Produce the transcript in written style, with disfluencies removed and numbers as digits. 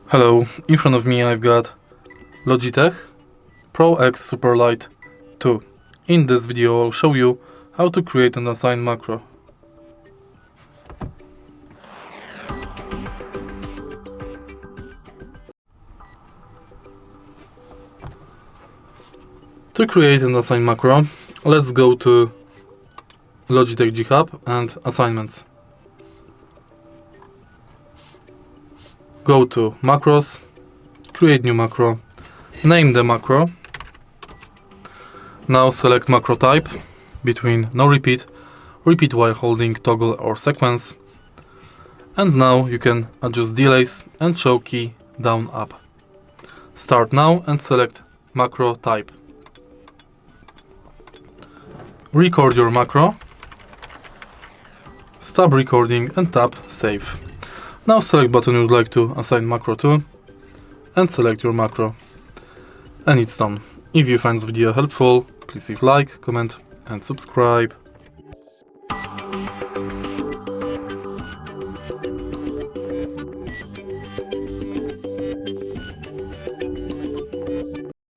Hello, in front of me I've got Logitech PRO X Superlight 2. In this video I'll show you how to create an assigned macro. To create an assigned macro, let's go to Logitech G Hub and Assignments. Go to Macros, create new macro, name the macro. Now select macro type between no repeat, repeat while holding toggle or sequence. And now you can adjust delays and show key down up. Start now and select macro type. Record your macro. Stop recording and tap save. Now select button you would like to assign macro to and select your macro. And it's done. If you find this video helpful, please leave like, comment and subscribe.